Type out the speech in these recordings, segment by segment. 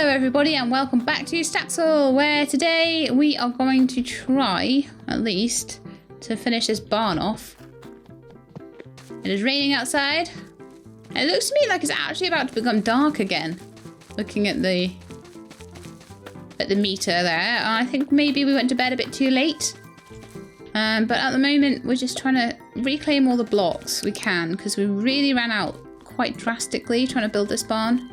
Hello everybody and welcome back to Staxel, where today we are going to try, at least, to finish this barn off. It is raining outside. It looks to me like it's actually about to become dark again. Looking at the meter there. I think maybe we went to bed a bit too late. But at the moment we're just trying to reclaim all the blocks we can because we really ran out quite drastically trying to build this barn.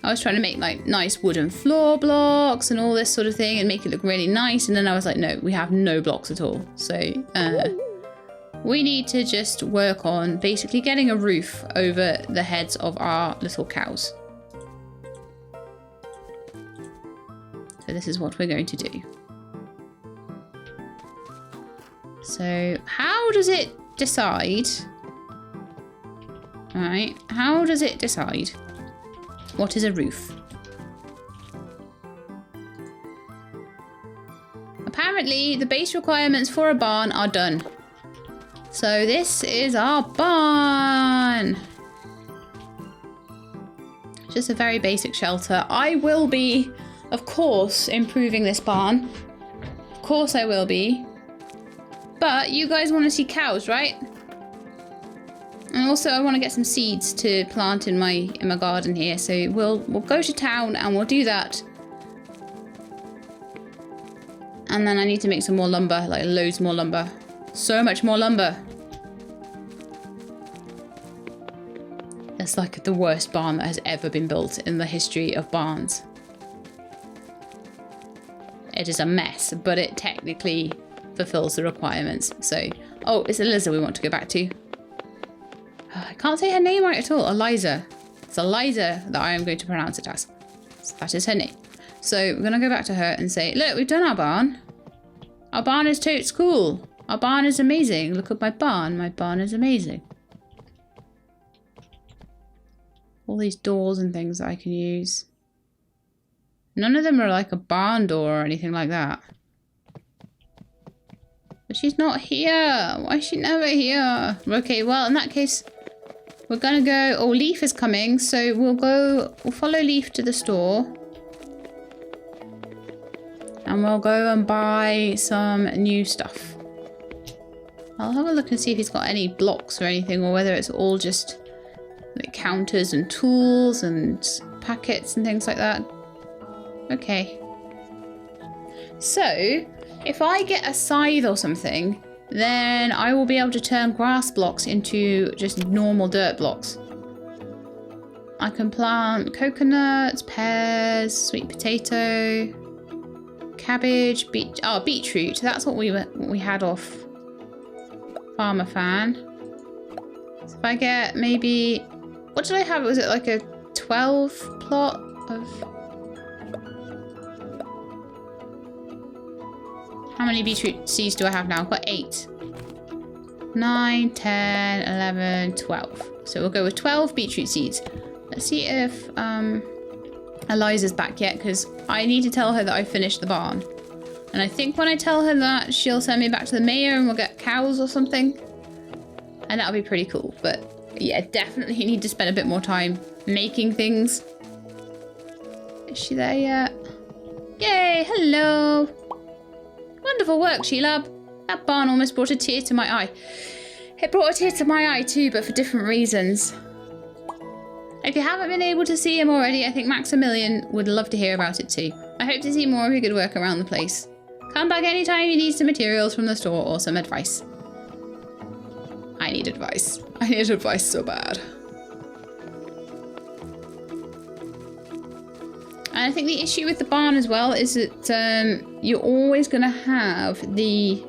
I was trying to make like nice wooden floor blocks and all this sort of thing and make it look really nice, and then I was like, no, we have no blocks at all. So we need to just work on basically getting a roof over the heads of our little cows. So this is what we're going to do. So how does it decide? All right, how does it decide what is a roof? Apparently, the base requirements for a barn are done. So this is our barn. Just a very basic shelter. I will be, of course, improving this barn. Of course I will be. But you guys want to see cows, right? And also I want to get some seeds to plant in my garden here. So we'll go to town and we'll do that. And then I need to make some more lumber, like loads more lumber. So much more lumber. It's like the worst barn that has ever been built in the history of barns. It is a mess, but it technically fulfills the requirements. So, oh, it's Eliza we want to go back to. I can't say her name right at all. Eliza. It's Eliza that I am going to pronounce it as. So that is her name. So we're going to go back to her and say, look, we've done our barn. Our barn is totes cool. Our barn is amazing. Look at my barn. My barn is amazing. All these doors and things that I can use. None of them are like a barn door or anything like that. But she's not here. Why is she never here? Okay, well, in that case, we're gonna go. Oh, Leaf is coming, so we'll follow Leaf to the store. And we'll go and buy some new stuff. I'll have a look and see if he's got any blocks or anything, or whether it's all just like counters and tools and packets and things like that. Okay. So, if I get a scythe or something, then I will be able to turn grass blocks into just normal dirt blocks. I can plant coconuts, pears, sweet potato, cabbage, beetroot. That's what we had off Farmer Fan. So if I get maybe, what did I have? Was it like a 12 plot of? How many beetroot seeds do I have now? I've got 8. 9, 10, 11, 12. So we'll go with 12 beetroot seeds. Let's see if Eliza's back yet, because I need to tell her that I finished the barn. And I think when I tell her that, she'll send me back to the mayor and we'll get cows or something. And that'll be pretty cool. But yeah, definitely need to spend a bit more time making things. Is she there yet? Yay, hello. Wonderful work, Sheila. That barn almost brought a tear to my eye. It brought a tear to my eye too, but for different reasons. If you haven't been able to see him already, I think Maximilian would love to hear about it too. I hope to see more of your good work around the place. Come back anytime you need some materials from the store or some advice. I need advice. I need advice so bad. And I think the issue with the barn as well is that you're always going to have the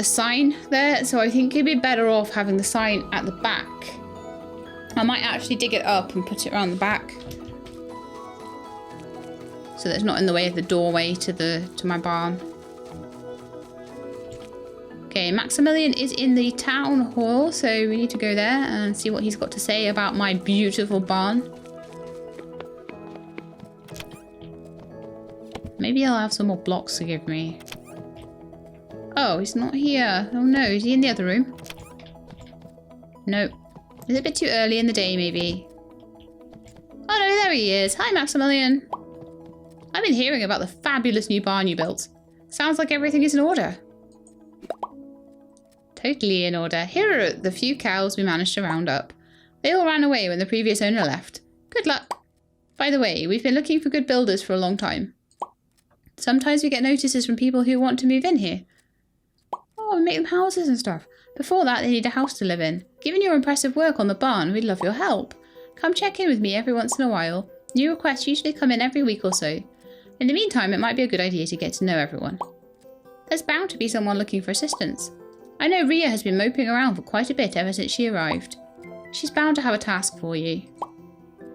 sign there. So I think you'd be better off having the sign at the back. I might actually dig it up and put it around the back, so that it's not in the way of the doorway to my barn. Okay, Maximilian is in the town hall, so we need to go there and see what he's got to say about my beautiful barn. Maybe I'll have some more blocks to give me. Oh, he's not here. Oh no, is he in the other room? Nope. Is it a bit too early in the day, maybe? Oh no, there he is. Hi, Maximilian. I've been hearing about the fabulous new barn you built. Sounds like everything is in order. Totally in order. Here are the few cows we managed to round up. They all ran away when the previous owner left. Good luck. By the way, we've been looking for good builders for a long time. Sometimes we get notices from people who want to move in here. Oh, we make them houses and stuff. Before that, they need a house to live in. Given your impressive work on the barn, we'd love your help. Come check in with me every once in a while. New requests usually come in every week or so. In the meantime, it might be a good idea to get to know everyone. There's bound to be someone looking for assistance. I know Ria has been moping around for quite a bit ever since she arrived. She's bound to have a task for you.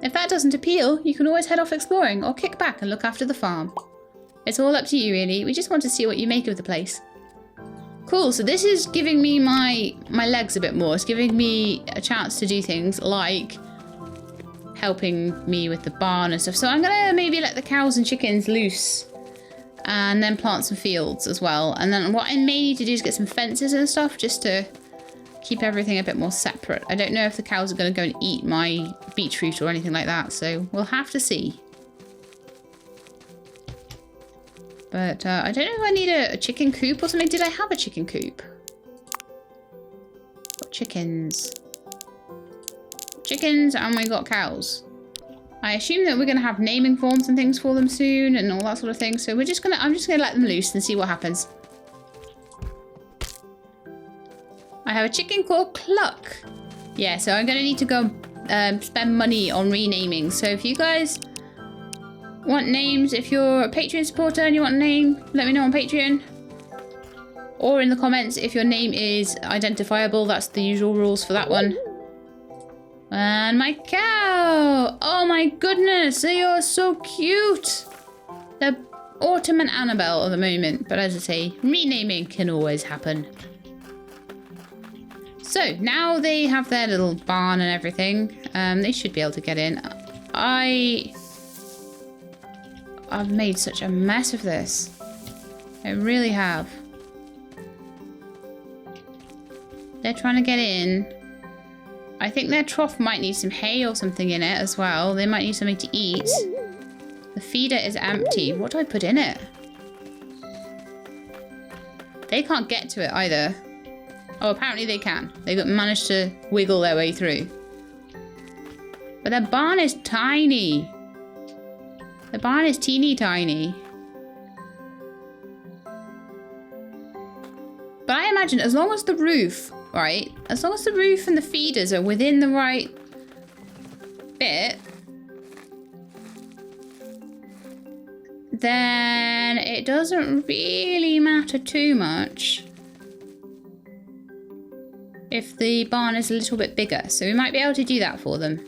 If that doesn't appeal, you can always head off exploring or kick back and look after the farm. It's all up to you, really. We just want to see what you make of the place. Cool, so this is giving me my legs a bit more. It's giving me a chance to do things like helping me with the barn and stuff. So I'm going to maybe let the cows and chickens loose and then plant some fields as well. And then what I may need to do is get some fences and stuff just to keep everything a bit more separate. I don't know if the cows are going to go and eat my beetroot or anything like that, so we'll have to see. But I don't know if I need a chicken coop or something. Did I have a chicken coop? Got chickens. Chickens, and we got cows. I assume that we're going to have naming forms and things for them soon and all that sort of thing. So I'm just gonna let them loose and see what happens. I have a chicken called Cluck. Yeah, so I'm going to need to go spend money on renaming. So if you guys want names, if you're a Patreon supporter and you want a name, let me know on Patreon. Or in the comments if your name is identifiable. That's the usual rules for that one. And my cow! Oh my goodness, they are so cute! They're Autumn and Annabelle at the moment, but as I say, renaming can always happen. So, now they have their little barn and everything. They should be able to get in. I've made such a mess of this. I really have. They're trying to get in. I think their trough might need some hay or something in it as well. They might need something to eat. The feeder is empty. What do I put in it? They can't get to it either. Oh, apparently they can. They've managed to wiggle their way through. But their barn is tiny. The barn is teeny tiny. But I imagine as long as the roof, right? As long as the roof and the feeders are within the right bit, then it doesn't really matter too much if the barn is a little bit bigger. So we might be able to do that for them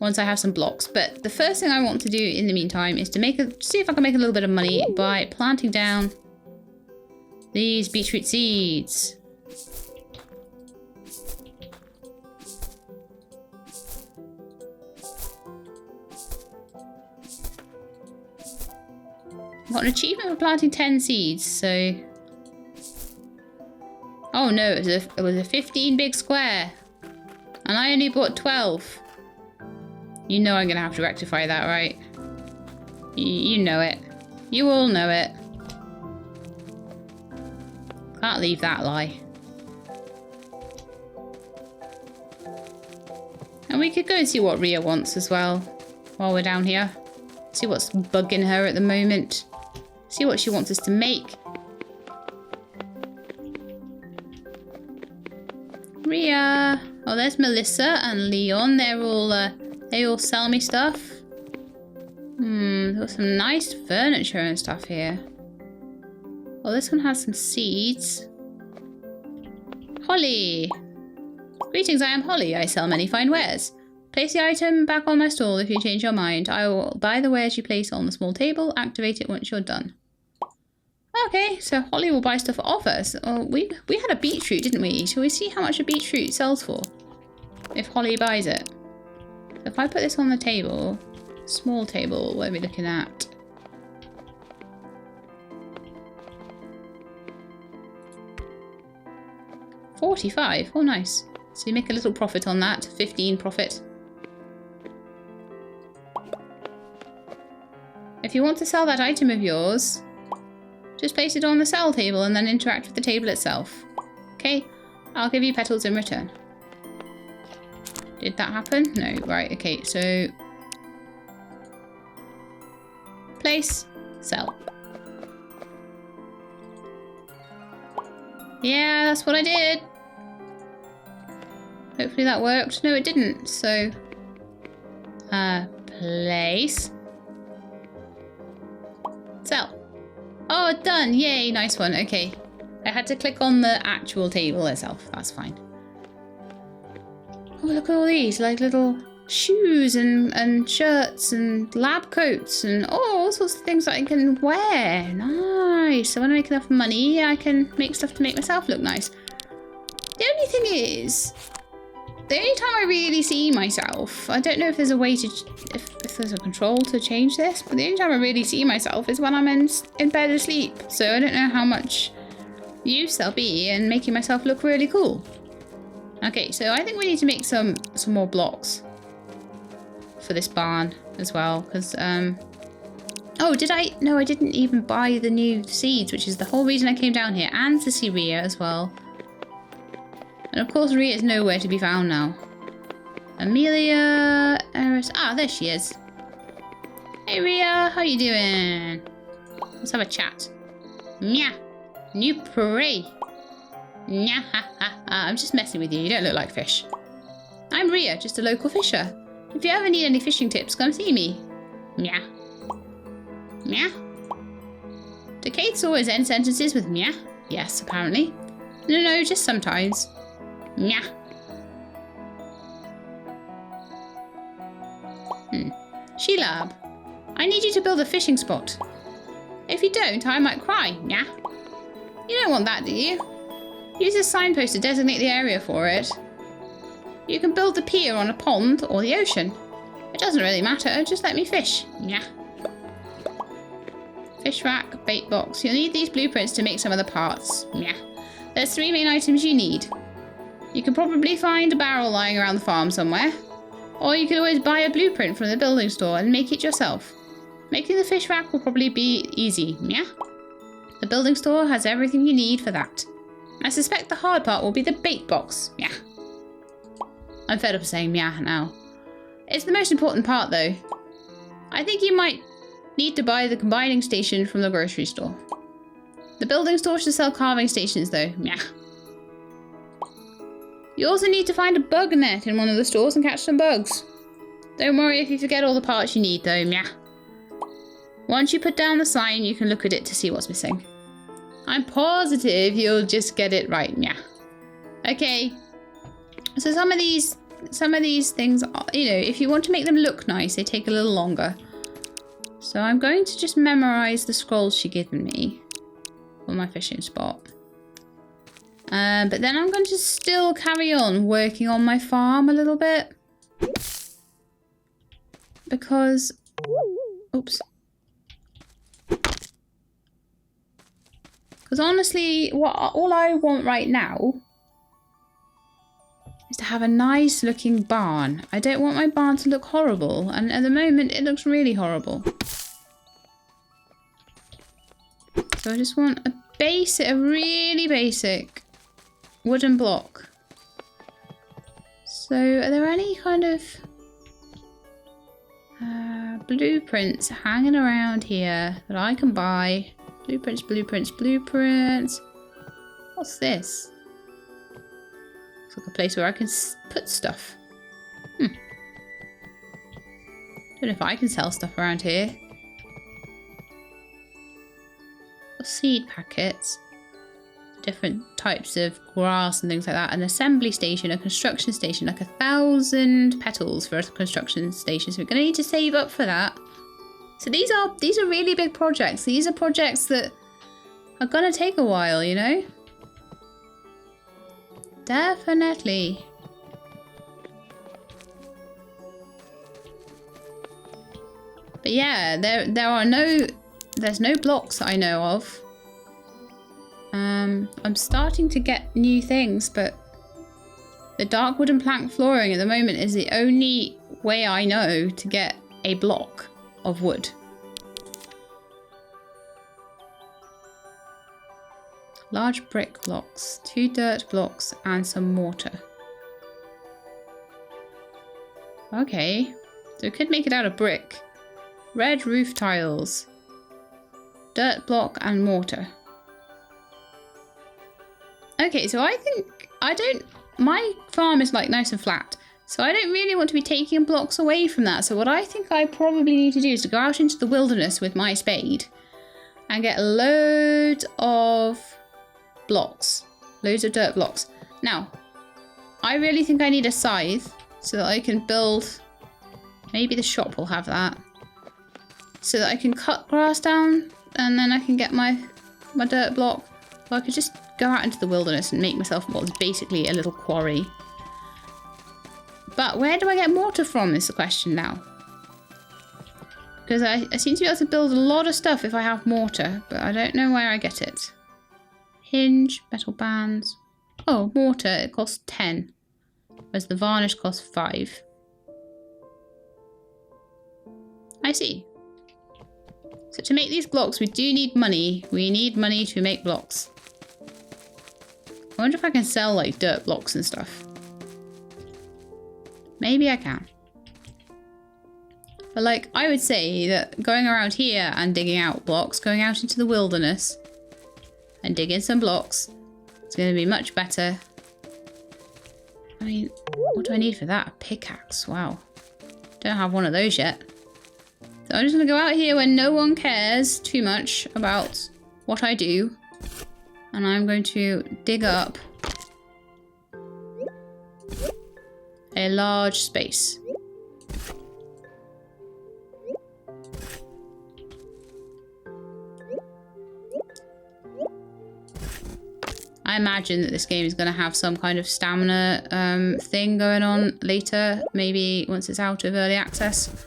once I have some blocks. But the first thing I want to do in the meantime is to see if I can make a little bit of money by planting down these beetroot seeds. Got an achievement for planting 10 seeds, so... Oh no, it was a 15 big square. And I only bought 12. You know I'm going to have to rectify that, right? You know it. You all know it. Can't leave that lie. And we could go and see what Ria wants as well while we're down here. See what's bugging her at the moment. See what she wants us to make. Ria. Oh, there's Melissa and Leon. They all sell me stuff. There's some nice furniture and stuff here. Oh, this one has some seeds. Holly. Greetings, I am Holly. I sell many fine wares. Place the item back on my stall if you change your mind. I will buy the wares you place on the small table. Activate it once you're done. Okay, so Holly will buy stuff off us. Oh, we had a beetroot, didn't we? Shall we see how much a beetroot sells for? If Holly buys it. So if I put this on the table, small table, what are we looking at? $45. Oh, nice. So you make a little profit on that. 15 profit. if you want to sell that item of yours, just place it on the sell table and then interact with the table itself. Okay, I'll give you petals in return. Did that happen? No, right, okay, so place, sell. Yeah, that's what I did. Hopefully that worked. No, it didn't, so place, sell. Oh, done. Yay, nice one. Okay. I had to click on the actual table itself. That's fine. Oh, look at all these. Like little shoes and shirts and lab coats and all sorts of things that I can wear. Nice. So when I make enough money, I can make stuff to make myself look nice. The only thing is, the only time I really see myself, I don't know if there's a way to, if there's a control to change this, but the only time I really see myself is when I'm in bed asleep. So I don't know how much use there'll be in making myself look really cool. Okay, so I think we need to make some more blocks for this barn as well, because, oh, did I? No, I didn't even buy the new seeds, which is the whole reason I came down here, and to see Rhea as well. And of course, Rhea is nowhere to be found now. Amelia, Eris, there she is. Hey Rhea, how you doing? Let's have a chat. Nya, new prey. Nya, ha ha ha. I'm just messing with you. You don't look like fish. I'm Rhea, just a local fisher. If you ever need any fishing tips, come see me. Nya. Nya. Do Kates always end sentences with nya? Yes, apparently. No, just sometimes. Nya. She-Lab, I need you to build a fishing spot. If you don't, I might cry. Nya. You don't want that, do you? Use a signpost to designate the area for it. You can build the pier on a pond or the ocean. It doesn't really matter, just let me fish. Nya. Fish rack, bait box. You'll need these blueprints to make some of the parts. Nya. There's 3 main items you need. You can probably find a barrel lying around the farm somewhere. Or you can always buy a blueprint from the building store and make it yourself. Making the fish rack will probably be easy, yeah? The building store has everything you need for that. I suspect the hard part will be the bait box, yeah. I'm fed up of saying yeah now. It's the most important part though. I think you might need to buy the combining station from the grocery store. The building store should sell carving stations though, yeah. You also need to find a bug net in one of the stores and catch some bugs. Don't worry if you forget all the parts you need though, meh. Once you put down the sign, you can look at it to see what's missing. I'm positive you'll just get it right, meh. Okay. So some of these things, you know, if you want to make them look nice, they take a little longer. So I'm going to just memorize the scrolls she given me for my fishing spot. But then I'm going to still carry on working on my farm a little bit. Because... Oops. Because honestly, all I want right now is to have a nice looking barn. I don't want my barn to look horrible. And at the moment, it looks really horrible. So I just want a really basic wooden block. So are there any kind of blueprints hanging around here that I can buy? Blueprints. What's this? It's like a place where I can put stuff. Don't know if I can sell stuff around here. Seed packets. Different types of grass and things like that. An assembly station, a construction station, like 1,000 petals for a construction station. So we're going to need to save up for that. So these are really big projects. These are projects that are going to take a while, you know? Definitely. But yeah, there's no blocks that I know of. I'm starting to get new things, but the dark wooden plank flooring at the moment is the only way I know to get a block of wood. Large brick blocks, 2 dirt blocks, and some mortar. Okay, so we could make it out of brick. Red roof tiles, dirt block, and mortar. Okay, so I think my farm is like nice and flat, so I don't really want to be taking blocks away from that. So what I think I probably need to do is to go out into the wilderness with my spade and get loads of blocks, loads of dirt blocks. Now, I really think I need a scythe so that I can build, maybe the shop will have that, so that I can cut grass down and then I can get my dirt block. Or I could just go out into the wilderness and make myself what is basically a little quarry. But where do I get mortar from is the question now. Because I seem to be able to build a lot of stuff if I have mortar, but I don't know where I get it. Hinge, metal bands. Oh, mortar, it costs 10. Whereas the varnish costs 5. I see. So to make these blocks, we do need money. We need money to make blocks. I wonder if I can sell like dirt blocks and stuff. Maybe I can. But like, I would say that going around here and digging out blocks, going out into the wilderness and digging some blocks, it's going to be much better. I mean, what do I need for that? A pickaxe, wow. Don't have one of those yet. So I'm just going to go out here when no one cares too much about what I do. And I'm going to dig up a large space. I imagine that this game is going to have some kind of stamina thing going on later, maybe once it's out of early access.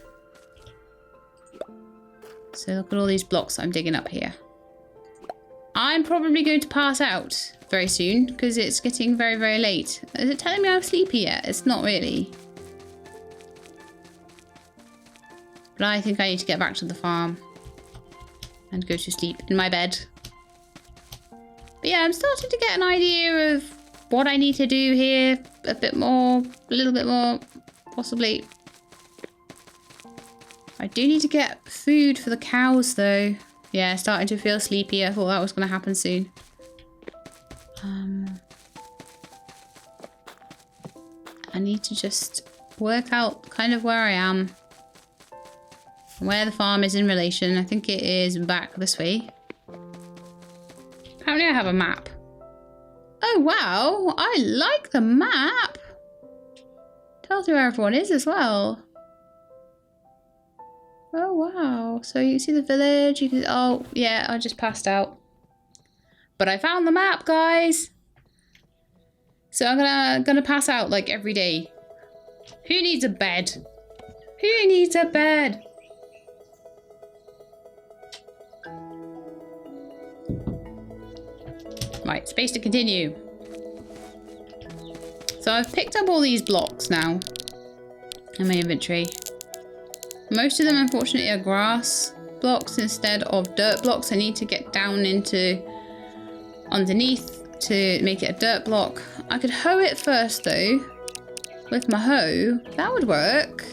So look at all these blocks I'm digging up here. I'm probably going to pass out very soon because it's getting very, very late. Is it telling me I'm sleepy yet? It's not really. But I think I need to get back to the farm and go to sleep in my bed. But yeah, I'm starting to get an idea of what I need to do here a bit more, a little bit more, possibly. I do need to get food for the cows though. Yeah, starting to feel sleepy. I thought that was going to happen soon. I need to just work out kind of where I am. Where the farm is in relation. I think it is back this way. Apparently I have a map. Oh wow, I like the map. Tells me where everyone is as well. Oh wow, so you can see the village, you can, oh yeah, I just passed out. But I found the map, guys. So I'm gonna pass out like every day. Who needs a bed? Who needs a bed? Right, space to continue. So I've picked up all these blocks now in my inventory. Most of them, unfortunately, are grass blocks instead of dirt blocks. I need to get down into underneath to make it a dirt block. I could hoe it first, though, with my hoe. That would work.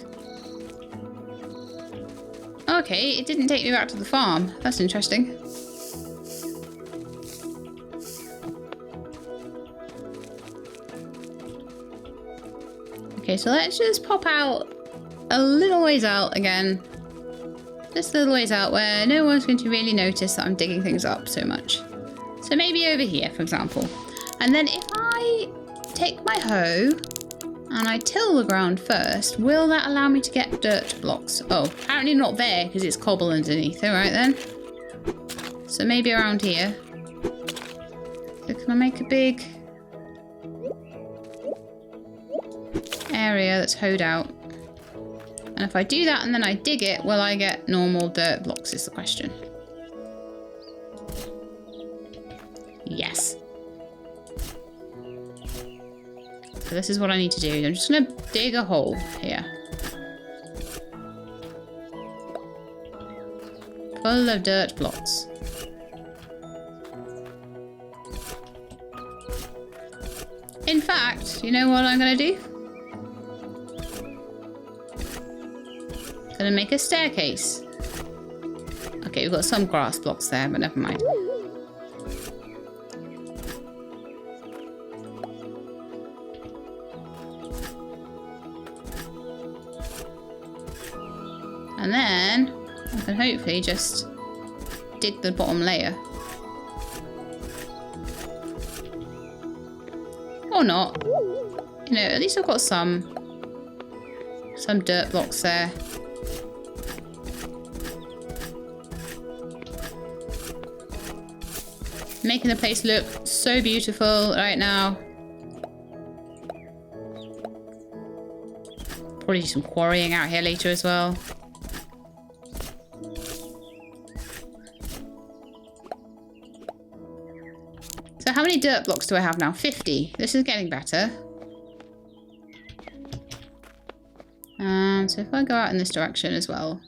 Okay, it didn't take me back to the farm. That's interesting. Okay, so let's just pop out a little ways out again. Just a little ways out where no one's going to really notice that I'm digging things up so much. So maybe over here, for example. And then if I take my hoe and I till the ground first, will that allow me to get dirt blocks? Oh, apparently not there because it's cobble underneath. All right then. So maybe around here. So can I make a big area that's hoed out? And if I do that and then I dig it, will I get normal dirt blocks is the question. Yes. So this is what I need to do. I'm just going to dig a hole here. Full of dirt blocks. fact, you know what I'm gonna do? Gonna make a staircase. Okay, we've got some grass blocks there, but never mind. And then I can hopefully just dig the bottom layer. Or not. You know, at least I've got some dirt blocks there. Making the place look so beautiful right now. Probably do some quarrying out here later as well. So how many dirt blocks do I have now? 50. This is getting better. So if I go out in this direction as well.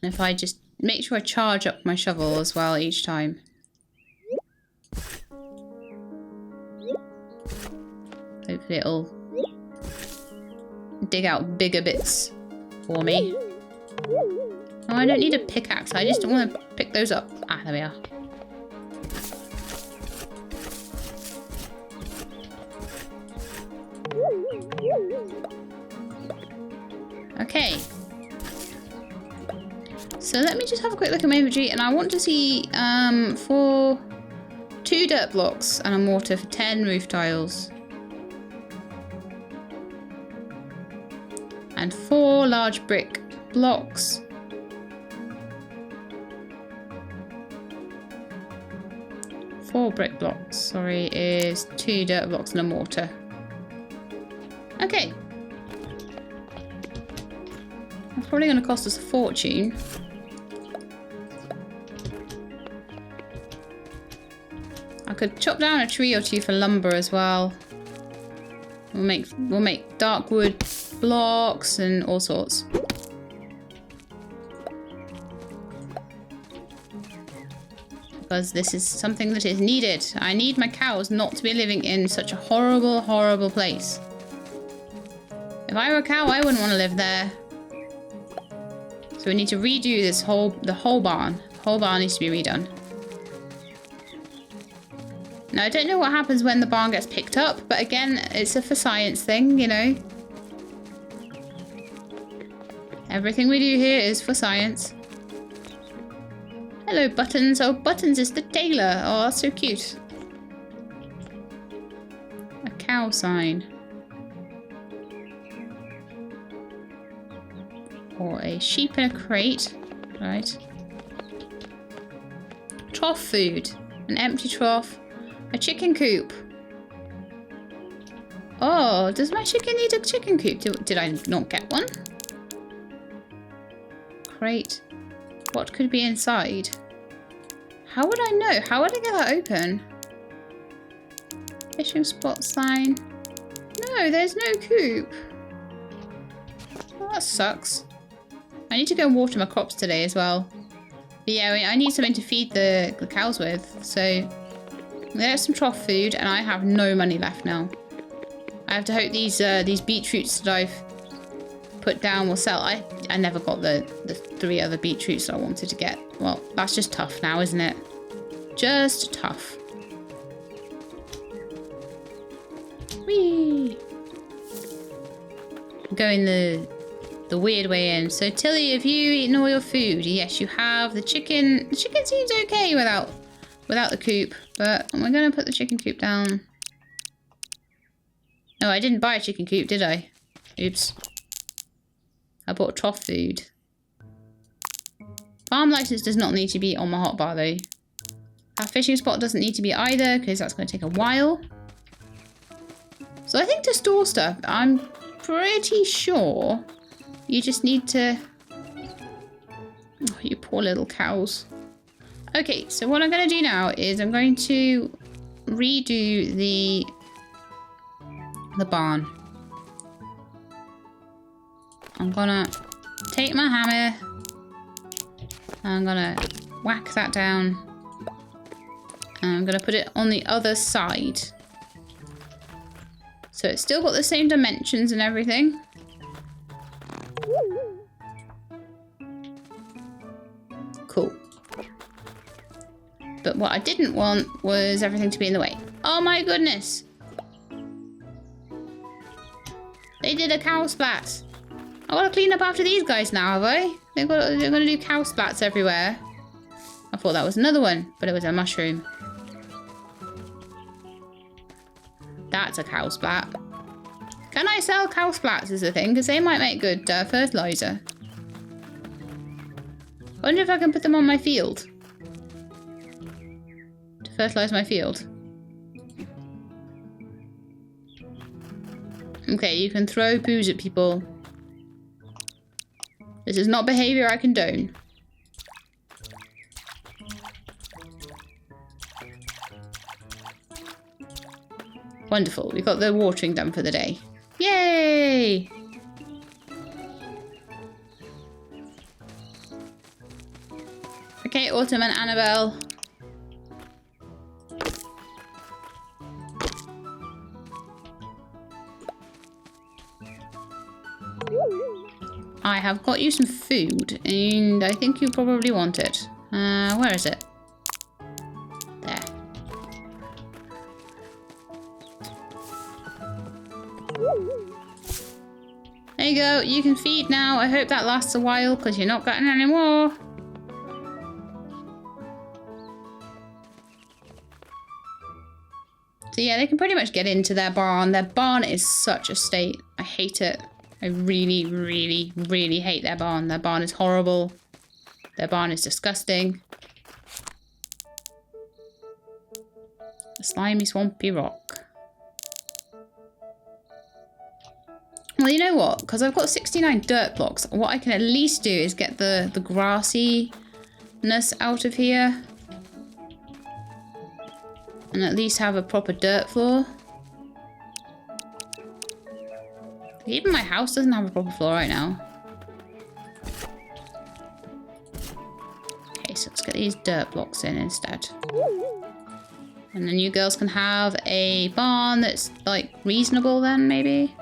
And if I just make sure I charge up my shovel as well each time. Hopefully it'll dig out bigger bits for me. Oh, I don't need a pickaxe. I just don't want to pick those up. Ah, there we are. Okay. So let me just have a quick look at my inventory, and I want to see for 2 dirt blocks and a mortar for 10 roof tiles. And 4 large brick blocks. Four brick blocks, sorry, is 2 dirt blocks and a mortar. Okay. That's probably going to cost us a fortune. I could chop down a tree or 2 for lumber as well. We'll make dark wood blocks and all sorts. Because this is something that is needed. I need my cows not to be living in such a horrible, horrible place. If I were a cow, I wouldn't want to live there. So we need to redo the whole barn. The whole barn needs to be redone. Now, I don't know what happens when the barn gets picked up, but again, it's a for science thing, you know. Everything we do here is for science. Hello, Buttons. Oh, Buttons is the tailor. Oh, that's so cute. A cow sign. Or a sheep in a crate. Right. Trough food. An empty trough. A chicken coop. Oh, does my chicken need a chicken coop? Did I not get one? Crate. What could be inside? How would I know? How would I get that open? Fishing spot sign. No, there's no coop. Well, that sucks. I need to go and water my crops today as well. But yeah, I need something to feed the cows with. So there's some trough food, and I have no money left now. I have to hope these beetroots that I've put down will sell. I never got the 3 other beetroots that I wanted to get. Well, that's just tough now, isn't it? Just tough. Whee! Going the weird way in. So Tilly, have you eaten all your food? Yes, you have. The chicken seems okay without the coop, but we're gonna put the chicken coop down. No, I didn't buy a chicken coop, did I? Oops. I bought trough food. Farm license does not need to be on my hotbar though. Our fishing spot doesn't need to be either, because that's going to take a while. So I think to store stuff, I'm pretty sure you just need to... Oh, you poor little cows. Okay, so what I'm going to do now is I'm going to redo the barn. I'm gonna take my hammer. I'm gonna whack that down. And I'm going to put it on the other side. So it's still got the same dimensions and everything. Cool. But what I didn't want was everything to be in the way. Oh my goodness! They did a cow splat. I gotta clean up after these guys now, have I? They're gonna do cow splats everywhere. I thought that was another one, but it was a mushroom. That's a cow splat. Can I sell cow splats is the thing? Because they might make good fertilizer. I wonder if I can put them on my field. To fertilize my field. Okay, you can throw poos at people. This is not behavior I condone. Wonderful, we got the watering done for the day. Yay! Okay, Autumn and Annabelle. I have got you some food, and I think you probably want it. Where is it? There. There you go, you can feed now. I hope that lasts a while, because you're not getting any more. So yeah, they can pretty much get into their barn. Their barn is such a state. I hate it. I really, really, really hate their barn. Their barn is horrible. Their barn is disgusting. A slimy, swampy rock. Well, you know what? Because I've got 69 dirt blocks, what I can at least do is get the grassiness out of here. And at least have a proper dirt floor. Even my house doesn't have a proper floor right now. Okay, so let's get these dirt blocks in instead. And then you girls can have a barn that's, like, reasonable then, maybe?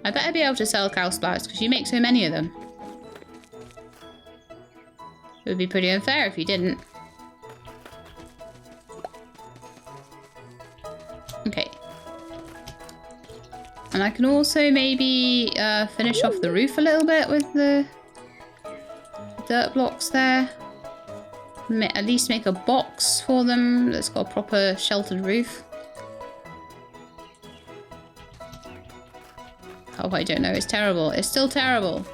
I better be able to sell cow splats because you make so many of them. It would be pretty unfair if you didn't. Okay. And I can also maybe finish off the roof a little bit with the dirt blocks there. At least make a box for them that's got a proper sheltered roof. Oh, I don't know. It's terrible. It's still terrible.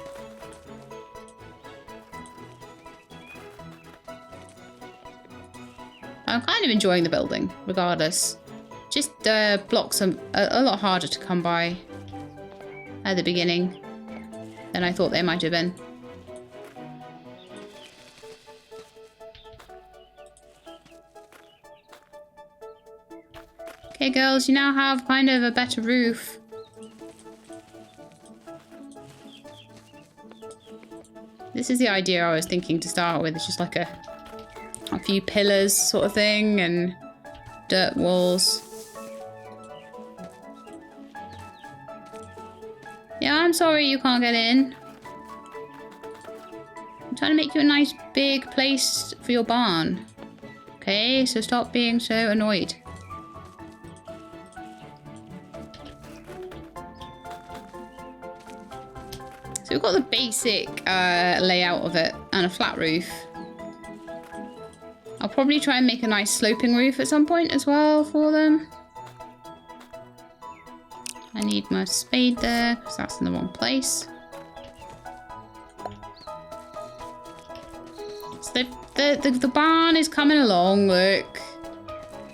I'm kind of enjoying the building, regardless. Just blocks are a lot harder to come by at the beginning than I thought they might have been. Okay, girls, you now have kind of a better roof. This is the idea I was thinking to start with. It's just like a few pillars sort of thing and dirt walls. Yeah, I'm sorry you can't get in. I'm trying to make you a nice big place for your barn. Okay, so stop being so annoyed. So we've got the basic layout of it and a flat roof. I'll probably try and make a nice sloping roof at some point as well for them. I need my spade there because that's in the wrong place. So the barn is coming along, look.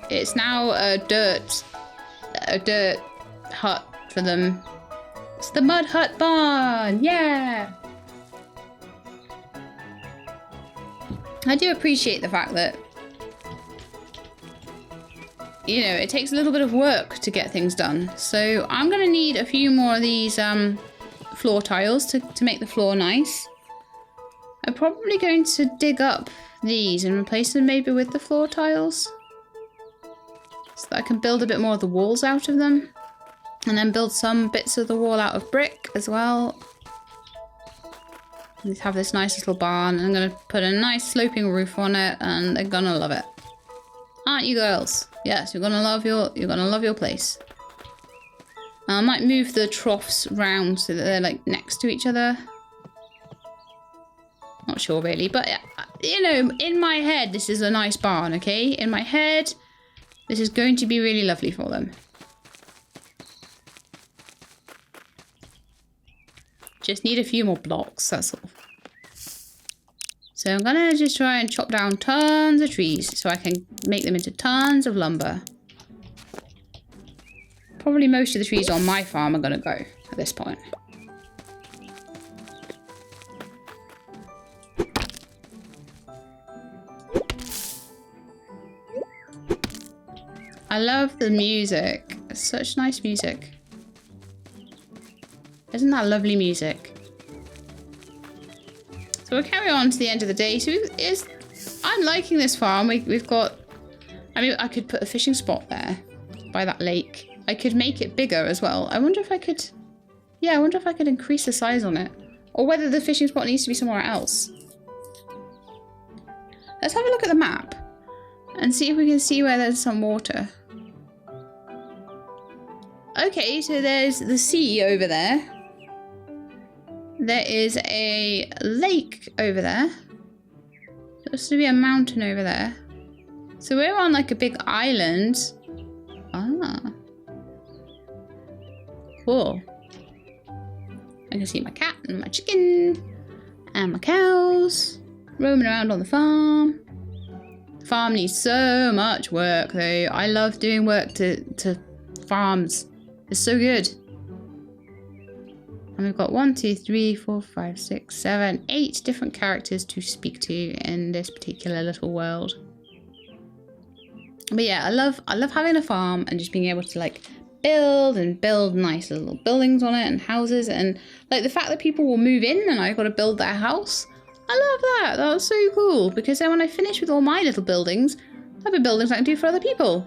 It's now a dirt hut for them. It's the mud hut barn, yeah! I do appreciate the fact that, you know, it takes a little bit of work to get things done. So I'm going to need a few more of these floor tiles to make the floor nice. I'm probably going to dig up these and replace them maybe with the floor tiles. So that I can build a bit more of the walls out of them. And then build some bits of the wall out of brick as well. Let's have this nice little barn. I'm going to put a nice sloping roof on it and they're going to love it. Aren't you girls? Yes, you're going to love your place. I might move the troughs round so that they're like next to each other. Not sure really, but you know, in my head, this is a nice barn, okay? In my head, this is going to be really lovely for them. Just need a few more blocks, that's all. So I'm gonna just try and chop down tons of trees so I can make them into tons of lumber. Probably most of the trees on my farm are gonna go at this point. I love the music. It's such nice music. Isn't that lovely music? So we'll carry on to the end of the day. So I'm liking this farm. We've got... I mean, I could put a fishing spot there by that lake. I could make it bigger as well. I wonder if I could... Yeah, I wonder if I could increase the size on it. Or whether the fishing spot needs to be somewhere else. Let's have a look at the map. And see if we can see where there's some water. Okay, so there's the sea over there. There is a lake over there. There used to be a mountain over there. So we're on like a big island. Ah. Cool. I can see my cat and my chicken and my cows roaming around on the farm. The farm needs so much work though. I love doing work to farms. It's so good. And we've got 1, 2, 3, 4, 5, 6, 7, 8 different characters to speak to in this particular little world. But yeah, I love having a farm and just being able to like build nice little buildings on it and houses, and like the fact that people will move in and I've got to build their house. I love that. That's so cool, because then when I finish with all my little buildings, I have buildings I can do for other people.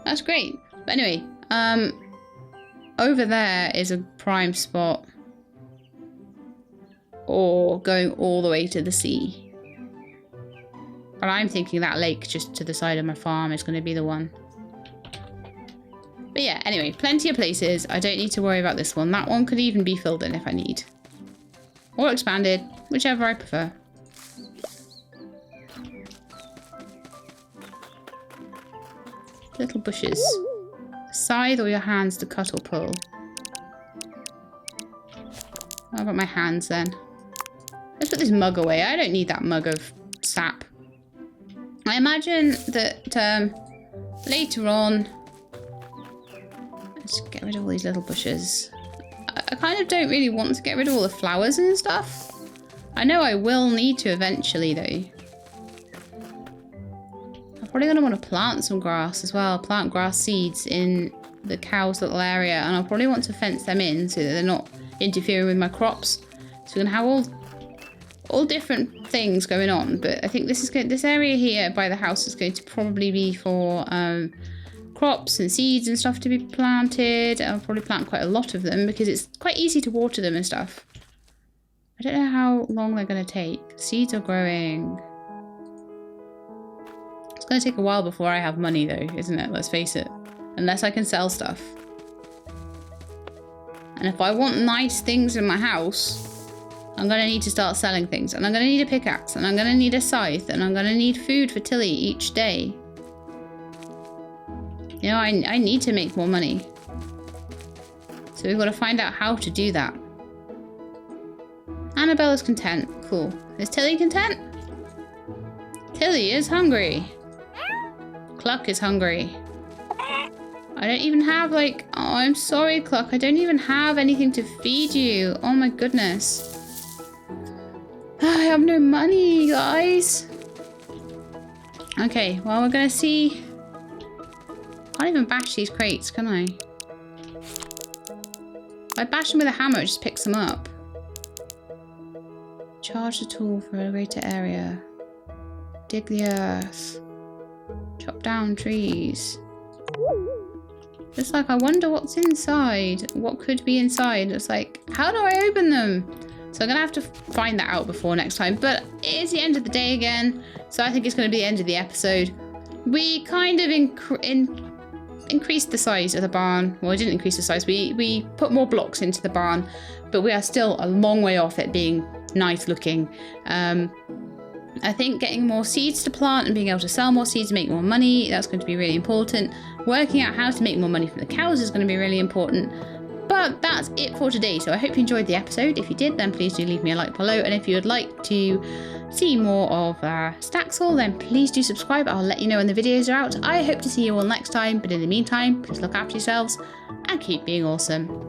That's great. But anyway, over there is a prime spot, or going all the way to the sea. But I'm thinking that lake just to the side of my farm is going to be the one. But yeah, anyway, plenty of places. I don't need to worry about this one. That one could even be filled in if I need. Or expanded, whichever I prefer. Little bushes. Scythe or your hands to cut or pull? How about my hands then? Let's put this mug away. I don't need that mug of sap. I imagine that later on... Let's get rid of all these little bushes. I kind of don't really want to get rid of all the flowers and stuff. I know I will need to eventually though. I'm probably going to want to plant some grass as well. Plant grass seeds in the cows' little area. And I'll probably want to fence them in so that they're not interfering with my crops. So we're going to have all different things going on. But I think this area here by the house is going to probably be for crops and seeds and stuff to be planted. I'll probably plant quite a lot of them because it's quite easy to water them and stuff. I don't know how long they're going to take. Seeds are growing. It's going to take a while before I have money though, isn't it? Let's face it. Unless I can sell stuff. And if I want nice things in my house, I'm going to need to start selling things. And I'm going to need a pickaxe. And I'm going to need a scythe. And I'm going to need food for Tilly each day. You know, I need to make more money. So we've got to find out how to do that. Annabella's content. Cool. Is Tilly content? Tilly is hungry. Cluck is hungry. I don't even have like... Oh, I'm sorry, Cluck. I don't even have anything to feed you. Oh my goodness. I have no money, guys. Okay, well, we're going to see... I can't even bash these crates, can I? If I bash them with a hammer, it just picks them up. Charge the tool for a greater area. Dig the earth. Chop down trees. It's like, I wonder what's inside. What could be inside? It's like, how do I open them? So I'm going to have to find that out before next time. But it is the end of the day again. So I think it's going to be the end of the episode. We kind of increased the size of the barn. Well, we didn't increase the size. We put more blocks into the barn. But we are still a long way off it being nice looking. I think getting more seeds to plant and being able to sell more seeds and make more money, that's going to be really important. Working out how to make more money from the cows is going to be really important. But that's it for today. So I hope you enjoyed the episode. If you did, then please do leave me a like below. And if you would like to see more of Staxel, then please do subscribe. I'll let you know when the videos are out. I hope to see you all next time. But in the meantime, please look after yourselves and keep being awesome.